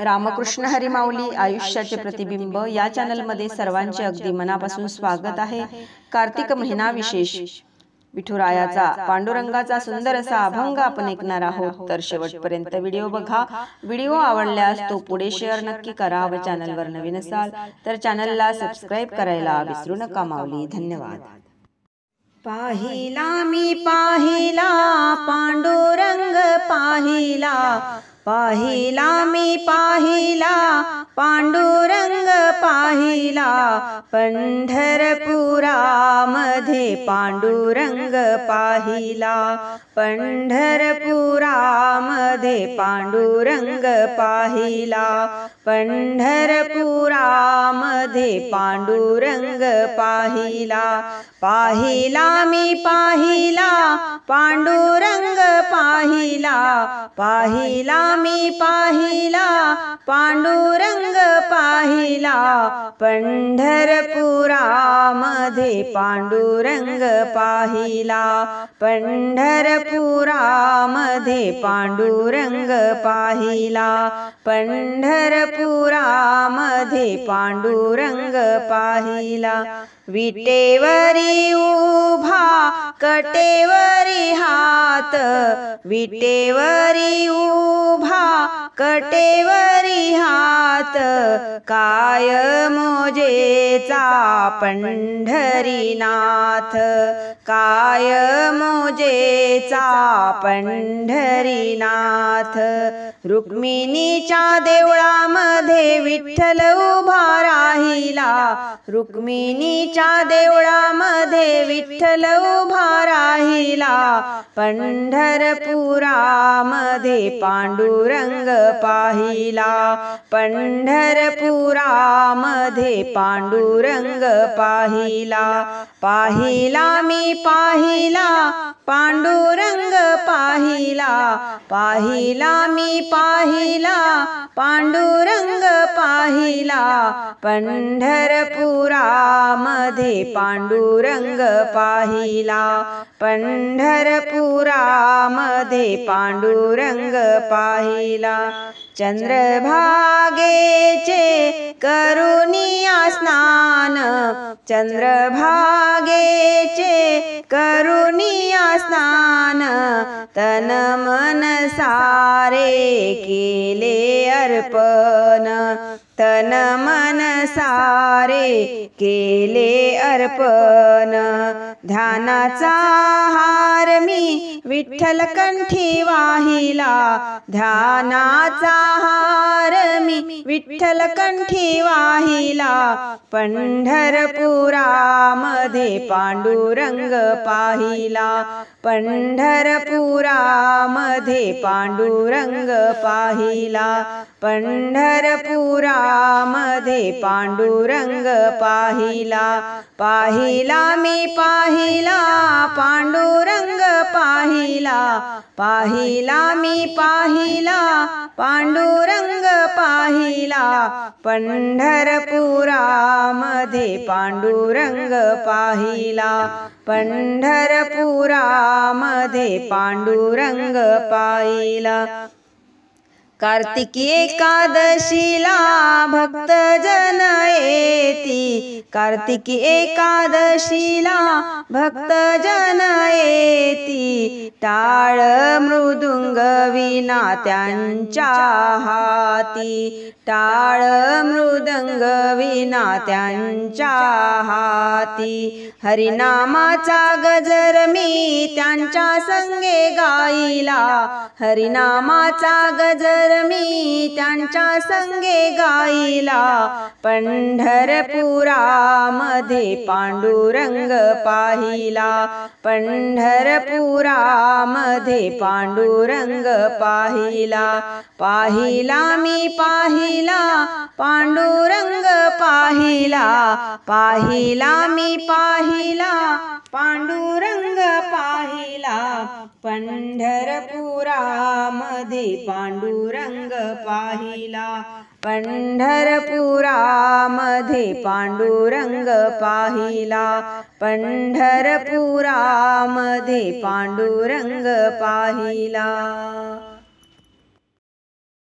रामकृष्ण हरी माऊली आयुष्याचे प्रतिबिंब या चॅनलमध्ये सर्वांचे अगदी मनापासून स्वागत आहे। कार्तिक महिना विशेष विठुरायाचा पांडुरंगाचा सुंदर असा अभंग आपण ऐकणार आहोत, तर शेवटपर्यंत व्हिडिओ बघा। व्हिडिओ आवडल्यास तो पुढे शेअर नक्की करा व चॅनलवर नवीन असाल तर चॅनलला सबस्क्राइब करायला विसरू नका। माऊली धन्यवाद। पाहिला मी पाहिला पांडुरंग पाहिला, पाहिला मी पाहिला पांडुरंग पाहिला, पंढरपुरामध्ये पांडुरंग पाहिला, पंढरपुरामध्ये पांडुरंग पाहिला, पंढरपुरामध्ये पांडुरंग पाहिला, पाहिला मी पाहिला पांडुरंग पाहिला, पाहिला मी पाहिला पांडुरंग पाहिला, पंढरपुरामध्ये पांडुरंग पाहिला, पंढरपुरामध्ये पांडुरंग पाहिला, पंढरपुरामध्ये पांडुरंग पाहिला, विटेवरी उभा कटेवरी हात, विटेवरी उभा कटेवरी हात, काय मोजेचा पंढरीनाथ, काय मोजेचा पंढरीनाथ, रुक्मिणीच्या देवळामध्ये विठ्ठल उभा राहिला, रुक्मिणीच्या देवळामध्ये विठ्ठल उभा राहिला, पंढरपुरामध्ये पांडुरंग पाहिला, पंढरपुरामध्ये पांडुरंग पाहिला, पाहिला मी पाहिला पांडुरंग पाहिला, पाहिला मी पाहिला पांडुरंग पाहिला, पंढरपुरामध्ये पांडुरंग पाहिला, पंढरपुरामध्ये पांडुरंग पाहिला, चंद्रभागेचे करुनिया स्नान, चंद्रभागेचे करुनिया स्नान, तन मन सारे केले अर्पण, तन मन सारे केले अर्पण, ध्यानाचा हार मी विठ्ठल कंठी वाहिला, ध्यानाचा हार मी विठ्ठल कंठी वाहिला, पंढरपुरामध्ये पांडुरंग पाहिला, पंढरपुरामध्ये पांडुरंग पाहिला, पंढरपुरामध्ये पांडुरंग पाहिला, पाहिला मी पाहिला पांडुरंग पाहिला, पाहिला मी पाहिला पांडुरंग पाहिला, पंढरपुरामध्ये पांडुरंग पाहिला, पंढरपुरामध्ये पांडुरंग पाहिला, कार्तिकी एकादशीला भक्त जन येती, कार्तिकी एकादशीला भक्त जन येती, टाळ मृदुंग विना त्यांच्या हाती, टाळ मृदंग विना त्यांच्या हाती, हरिनामाचा गजर मी त्यांच्या संगे गाईला, हरिनामाचा गजर मी त्यांच्या संगे गाईला, पंढरपुरामध्ये पांडुरंग पाहिला, पंढरपुरामध्ये पांडुरंग पाहिला, पाहिला मी पाहिला पांडुरंग पाहिला, पाहिला मी पाहिला पांडुरंग पाहिला, पंढरपुरामध्ये पांडुरंग पाहिला, पंढरपुरामध्ये पांडुरंग पाहिला, पंढरपुरामध्ये पांडुरंग पाहिला।